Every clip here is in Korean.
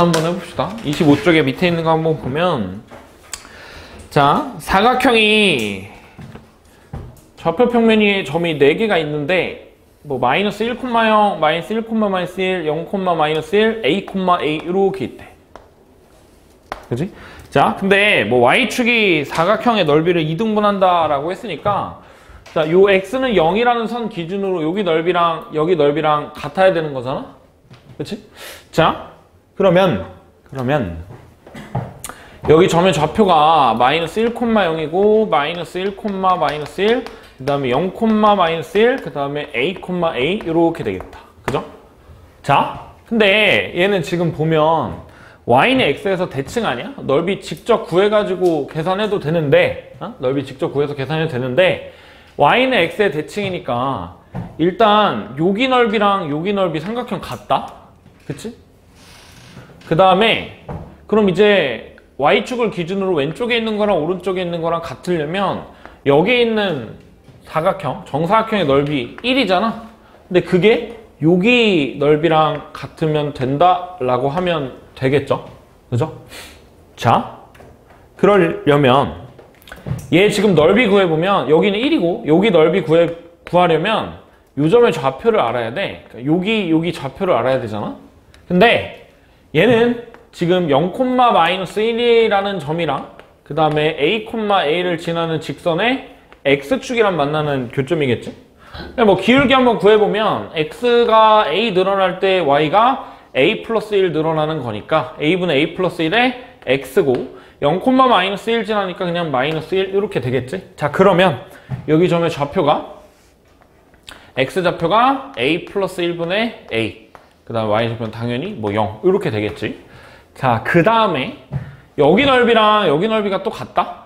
한번 해봅시다. 25쪽에 밑에 있는 거 한번 보면, 자, 사각형이 좌표 평면이 점이 4개가 있는데 뭐 마이너스 1,0, 마이너스 1, 마이너스 1, 0, 마이너스 1, A, A 이렇게 있대. 그치? 자, 근데 뭐 y축이 사각형의 넓이를 2등분한다 라고 했으니까, 자, 요 x는 0이라는 선 기준으로 여기 넓이랑 같아야 되는 거잖아? 그치? 자, 그러면 여기 점의 좌표가 마이너스 1,0이고 마이너스 1, 마이너스 1, 그 다음에 0, 마이너스 1, 그 다음에 A, A 이렇게 되겠다. 그죠? 자, 근데 얘는 지금 보면 y는 x에서 대칭 아니야? 넓이 직접 구해가지고 계산해도 되는데, 넓이 직접 구해서 계산해도 되는데, y는 x의 대칭이니까 일단 여기 넓이랑 여기 넓이 삼각형 같다? 그치? 그 다음에 그럼 이제 y축을 기준으로 왼쪽에 있는 거랑 오른쪽에 있는 거랑 같으려면 여기에 있는 사각형, 정사각형의 넓이 1이잖아? 근데 그게 여기 넓이랑 같으면 된다라고 하면 되겠죠? 그죠? 자, 그러려면 얘 지금 넓이 구해보면 여기는 1이고 여기 넓이 구하려면 요 점의 좌표를 알아야 돼. 그러니까 여기 좌표를 알아야 되잖아? 근데 얘는 지금 0, 마이너스 1이라는 점이랑 그 다음에 A, A를 지나는 직선의 X축이랑 만나는 교점이겠지? 뭐 기울기 한번 구해보면 X가 A 늘어날 때 Y가 A 플러스 1 늘어나는 거니까 A분의 A 플러스 1에 X고 0, 마이너스 1 지나니까 그냥 마이너스 1 이렇게 되겠지? 자, 그러면 여기 점의 좌표가 X좌표가 A 플러스 1분의 A, 그 다음 Y좌표는 당연히 뭐 0 이렇게 되겠지? 자, 그 다음에 여기 넓이랑 여기 넓이가 또 같다?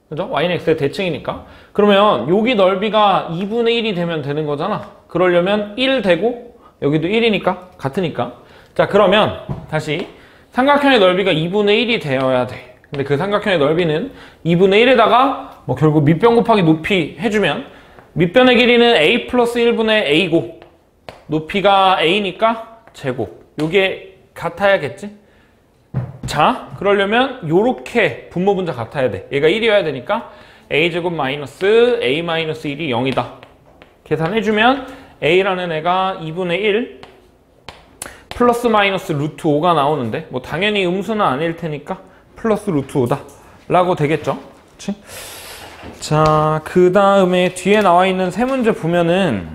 그죠? Y는 X의 대칭이니까. 그러면 여기 넓이가 2분의 1이 되면 되는 거잖아. 그러려면 1 되고 여기도 1이니까 같으니까. 자, 그러면 다시 삼각형의 넓이가 2분의 1이 되어야 돼. 근데 그 삼각형의 넓이는 2분의 1에다가 뭐 결국 밑변 곱하기 높이 해주면 밑변의 길이는 A 플러스 1분의 A고 높이가 A니까 제곱. 요게 같아야겠지? 자, 그러려면 요렇게 분모 분자 같아야 돼. 얘가 1이어야 되니까 A제곱 마이너스 A 마이너스 1이 0이다. 계산해주면 A라는 애가 2분의 1 플러스 마이너스 루트 5가 나오는데 뭐 당연히 음수는 아닐 테니까 플러스 루트 5다 라고 되겠죠? 그치? 자, 그 다음에 뒤에 나와 있는 세 문제 보면은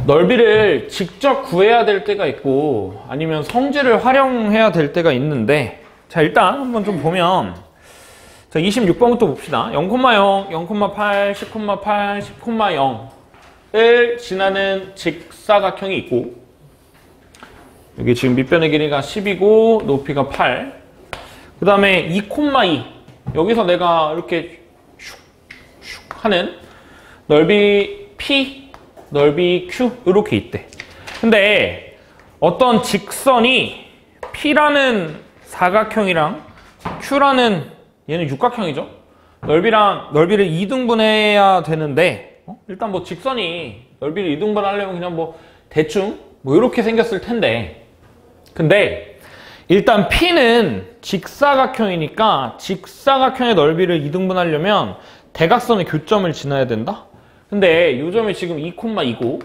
넓이를 직접 구해야 될 때가 있고 아니면 성질을 활용해야 될 때가 있는데, 자, 일단 한번 좀 보면, 자, 26번부터 봅시다. 0,0, 0,8, 10,8, 10,0을 지나는 직사각형이 있고 여기 지금 밑변의 길이가 10이고 높이가 8, 그 다음에 2,2 여기서 내가 이렇게 슉슉 하는 넓이 P, 넓이 Q 이렇게 있대. 근데 어떤 직선이 P라는 사각형이랑 Q라는 얘는 육각형이죠. 넓이를 2등분해야 되는데 일단 뭐 직선이 넓이를 2등분하려면 그냥 뭐 대충 뭐 이렇게 생겼을 텐데, 근데 일단 P는 직사각형이니까 직사각형의 넓이를 2등분하려면 대각선의 교점을 지나야 된다? 근데 이 점이 지금 2,2고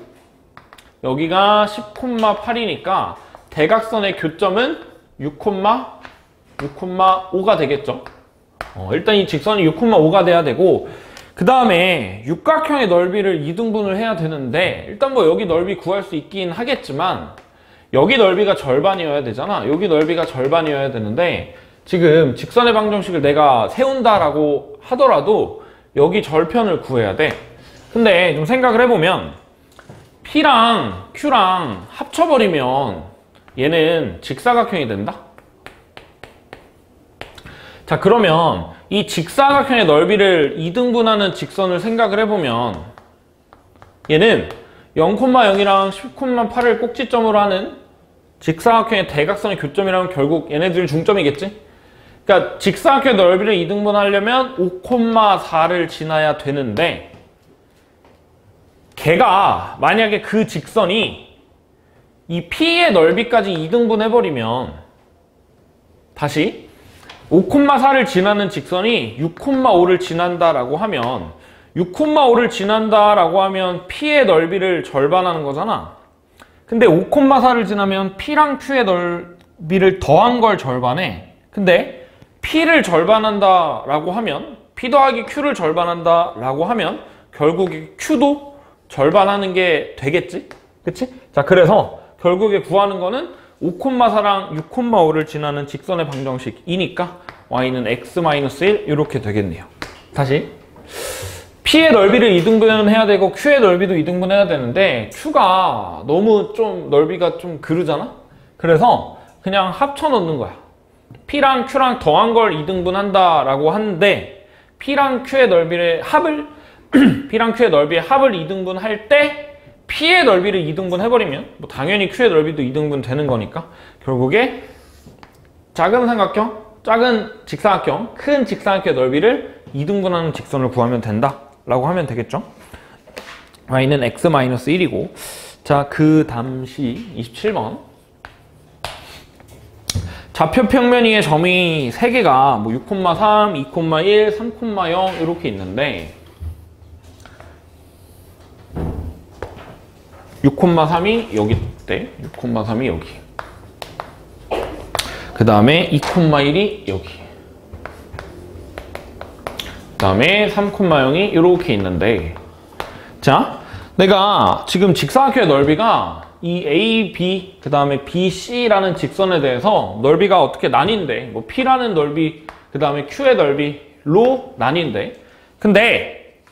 여기가 10,8이니까 대각선의 교점은 6,5가 되겠죠? 일단 이 직선이 6,5가 돼야 되고, 그 다음에 육각형의 넓이를 2등분을 해야 되는데 일단 뭐 여기 넓이 구할 수 있긴 하겠지만 여기 넓이가 절반이어야 되잖아. 여기 넓이가 절반이어야 되는데 지금 직선의 방정식을 내가 세운다라고 하더라도 여기 절편을 구해야 돼. 근데 좀 생각을 해보면 P랑 Q랑 합쳐버리면 얘는 직사각형이 된다? 자, 그러면 이 직사각형의 넓이를 2등분하는 직선을 생각을 해보면 얘는 0,0이랑 10,8을 꼭지점으로 하는 직사각형의 대각선의 교점이라면 결국 얘네들 중점이겠지? 그러니까 직사각형의 넓이를 2등분하려면 5,4를 지나야 되는데 걔가 만약에 그 직선이 이 P의 넓이까지 2등분 해버리면 다시 5,4를 지나는 직선이 6,5를 지난다라고 하면 6,5를 지난다라고 하면 P의 넓이를 절반하는 거잖아. 근데 5,4를 지나면 P랑 Q의 넓이를 더한 걸 절반해. 근데 P를 절반한다라고 하면 P 더하기 Q를 절반한다라고 하면 결국에 Q도 절반하는 게 되겠지? 그치? 자, 그래서 결국에 구하는 거는 5,4랑 6,5를 지나는 직선의 방정식이니까 y는 x-1 이렇게 되겠네요. 다시 P의 넓이를 2등분 해야 되고 Q의 넓이도 2등분 해야 되는데 Q가 너무 좀 넓이가 좀 그르잖아? 그래서 그냥 합쳐 놓는 거야. P랑 Q랑 더한 걸 2등분 한다라고 하는데 P랑 Q의 넓이의 합을 P랑 Q의 넓이의 합을 2등분 할 때 P의 넓이를 2등분 해버리면 뭐 당연히 Q의 넓이도 2등분 되는 거니까 결국에 작은 삼각형, 작은 직사각형, 큰 직사각형의 넓이를 2등분하는 직선을 구하면 된다 라고 하면 되겠죠. y는 x-1이고 자, 그 다음시 27번 좌표 평면 위에 점이 3개가 뭐 6,3, 2,1, 3,0 이렇게 있는데 6,3이 여기 있대. 6,3이 여기. 그 다음에 2,1이 여기. 그 다음에 3,0이 이렇게 있는데 자, 내가 지금 직사각형의 넓이가 이 A, B, 그 다음에 B, C라는 직선에 대해서 넓이가 어떻게 나뉜대. 뭐 P라는 넓이, 그 다음에 Q의 넓이로 나뉜대. 근데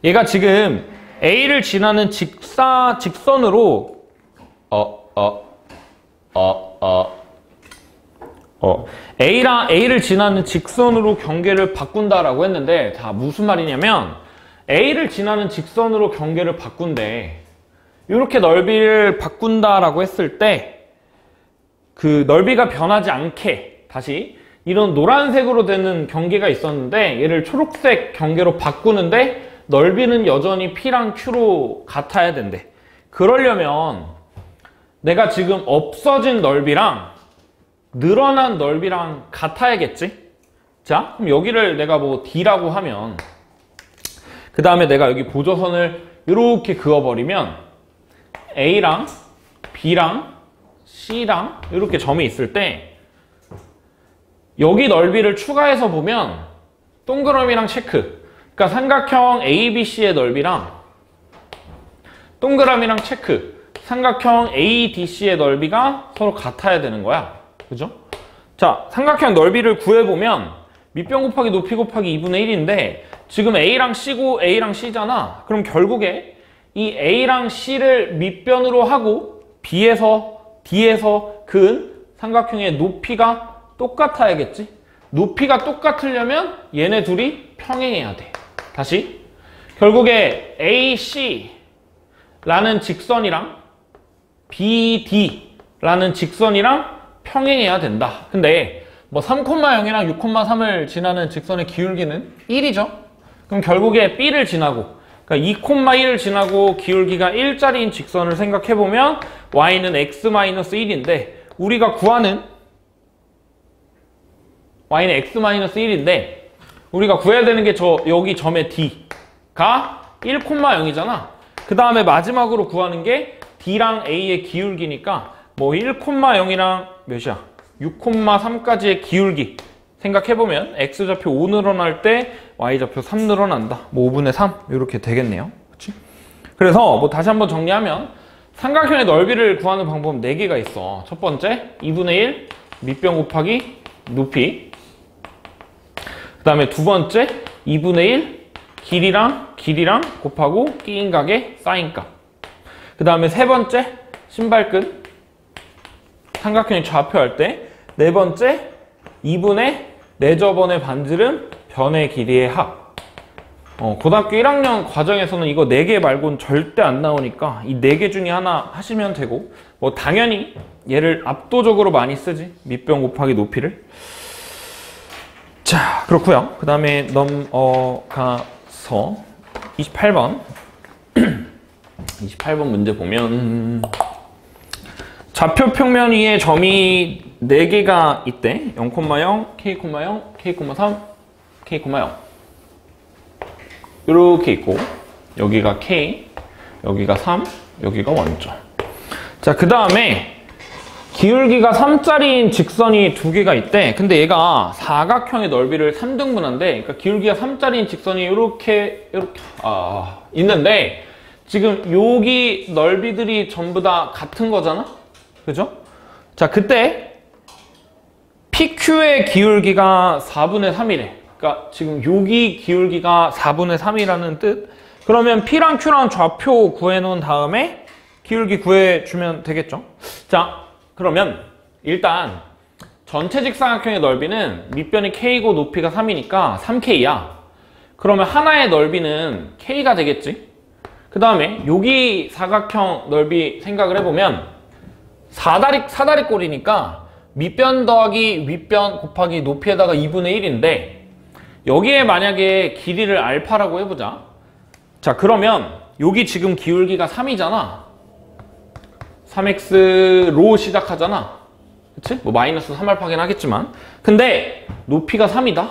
얘가 지금 A를 지나는 직선으로 A를 지나는 직선으로 경계를 바꾼다라고 했는데 자, 무슨 말이냐면 A를 지나는 직선으로 경계를 바꾼대. 이렇게 넓이를 바꾼다라고 했을 때 그 넓이가 변하지 않게 다시 이런 노란색으로 되는 경계가 있었는데 얘를 초록색 경계로 바꾸는데 넓이는 여전히 P랑 Q로 같아야 된대. 그러려면 내가 지금 없어진 넓이랑 늘어난 넓이랑 같아야겠지? 자, 그럼 여기를 내가 뭐 D라고 하면 그 다음에 내가 여기 보조선을 이렇게 그어버리면 A랑 B랑 C랑 이렇게 점이 있을 때 여기 넓이를 추가해서 보면 동그라미랑 체크, 그러니까 삼각형 ABC의 넓이랑 동그라미랑 체크, 삼각형 ADC의 넓이가 서로 같아야 되는 거야. 그죠? 자, 삼각형 넓이를 구해보면 밑변 곱하기 높이 곱하기 2분의 1인데 지금 A랑 C고 A랑 C잖아. 그럼 결국에 이 A랑 C를 밑변으로 하고 B에서 D에서 그은 삼각형의 높이가 똑같아야겠지? 높이가 똑같으려면 얘네 둘이 평행해야 돼. 다시 결국에 AC라는 직선이랑 BD라는 직선이랑 평행해야 된다. 근데 뭐 3,0이랑 6,3을 지나는 직선의 기울기는 1이죠. 그럼 결국에 B를 지나고 그러니까 2,1을 지나고 기울기가 1짜리인 직선을 생각해보면 y는 x-1인데 우리가 구하는 y는 x-1인데 우리가 구해야 되는 게 여기 점의 d가 1,0이잖아. 그 다음에 마지막으로 구하는 게 d랑 a의 기울기니까 뭐 1,0이랑 몇이야? 6,3까지의 기울기 생각해보면 x좌표 5 늘어날 때 y좌표 3 늘어난다. 뭐 5분의 3 이렇게 되겠네요. 그치? 그래서 뭐 다시 한번 정리하면 삼각형의 넓이를 구하는 방법은 4개가 있어. 첫 번째 2분의 1 밑변 곱하기 높이, 그 다음에 두 번째 2분의 1 길이랑 곱하고 끼인 각의 사인값, 그 다음에 세 번째 신발끈 삼각형이 좌표할 때, 네 번째 2분의 내저번의 반지름 변의 길이의 합. 고등학교 1학년 과정에서는 이거 4개 말고는 절대 안 나오니까 이 4개 중에 하나 하시면 되고, 뭐 당연히 얘를 압도적으로 많이 쓰지, 밑변 곱하기 높이를. 자, 그렇고요. 그 다음에 넘어가서 28번 28번 문제 보면 좌표 평면 위에 점이 4개가 있대. 0,0, K,0, K,3, K,0 이렇게 있고 여기가 K, 여기가 3, 여기가 원점. 자, 그 다음에 기울기가 3짜리인 직선이 2개가 있대. 근데 얘가 사각형의 넓이를 3등분한대. 그러니까 기울기가 3짜리인 직선이 이렇게 있는데 지금 여기 넓이들이 전부 다 같은 거잖아? 그죠? 자, 그때 PQ의 기울기가 4분의 3이래. 그러니까 지금 여기 기울기가 4분의 3이라는 뜻. 그러면 P랑 Q랑 좌표 구해놓은 다음에 기울기 구해주면 되겠죠? 자, 그러면 일단 전체 직사각형의 넓이는 밑변이 K고 높이가 3이니까 3K야. 그러면 하나의 넓이는 K가 되겠지? 그 다음에 여기 사각형 넓이 생각을 해보면 사다리꼴이니까 밑변 더하기 윗변 곱하기 높이에다가 2분의 1인데 여기에 만약에 길이를 알파라고 해보자. 자, 그러면 여기 지금 기울기가 3이잖아. 3x로 시작하잖아. 그치? 뭐 마이너스 3알파긴 하겠지만. 근데 높이가 3이다.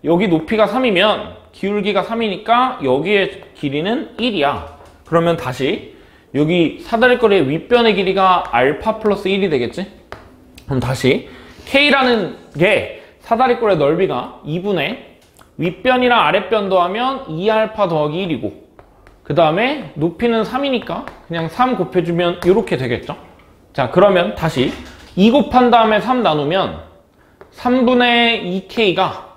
여기 높이가 3이면 기울기가 3이니까 여기의 길이는 1이야. 그러면 다시 여기 사다리꼴의 윗변의 길이가 알파 플러스 1이 되겠지? 그럼 다시 K라는 게 사다리꼴의 넓이가 2분의 윗변이랑 아랫변 더하면 2알파 더하기 1이고 그 다음에 높이는 3이니까 그냥 3 곱해주면 이렇게 되겠죠? 자, 그러면 다시 2 곱한 다음에 3 나누면 3분의 2K가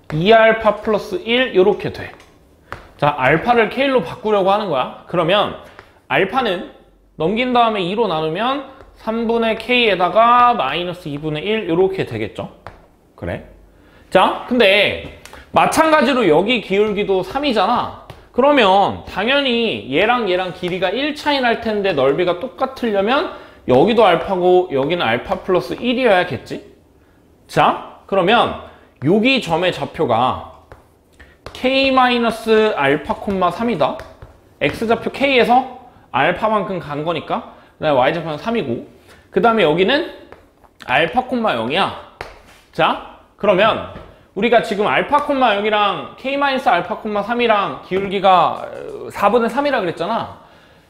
2알파 플러스 1 이렇게 돼. 자, 알파를 K로 바꾸려고 하는 거야. 그러면 알파는 넘긴 다음에 2로 나누면 3분의 K에다가 마이너스 2분의 1 이렇게 되겠죠? 그래. 자, 근데 마찬가지로 여기 기울기도 3이잖아. 그러면 당연히 얘랑 길이가 1 차이 날 텐데 넓이가 똑같으려면 여기도 알파고 여기는 알파 플러스 1이어야겠지? 자, 그러면 여기 점의 좌표가 K-알파, 3이다. X좌표 K에서 알파만큼 간 거니까 그 다음에 Y좌표는 3이고 그 다음에 여기는 알파, 0이야. 자, 그러면 우리가 지금 알파, 0이랑 K-알파, 3이랑 기울기가 4분의 3이라 그랬잖아.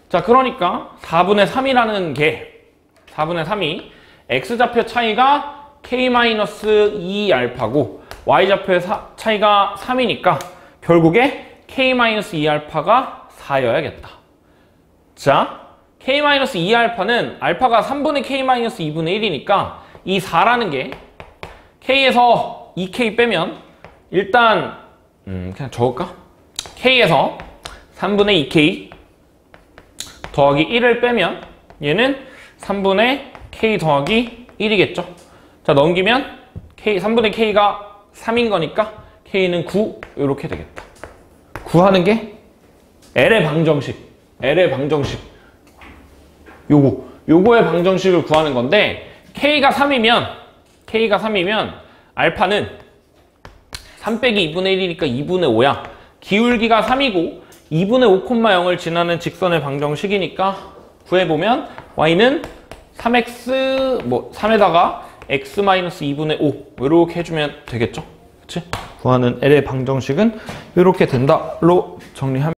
자, 그러니까 4분의 3이라는 게 4분의 3이 X좌표 차이가 K-2알파고 Y좌표의 차이가 3이니까 결국에 K-2알파가 4여야겠다. 자, K-2알파는 알파가 3분의 K-2분의 1이니까 이 4라는 게 K에서 2K 빼면 일단 그냥 적을까? K에서 3분의 2K 더하기 1을 빼면 얘는 3분의 K 더하기 1이겠죠? 자, 넘기면 3분의 K가 3인 거니까 K는 9 이렇게 되겠다. 구하는 게 L의 방정식 요거의 방정식을 구하는 건데 K가 3이면 알파는 3 빼기 2분의 1이니까 2분의 5야. 기울기가 3이고 2분의 5,0을 지나는 직선의 방정식이니까 구해보면 Y는 3x 3에다가 x-2분의 5 이렇게 해주면 되겠죠? 그치? 구하는 L의 방정식은 이렇게 된다로 정리하면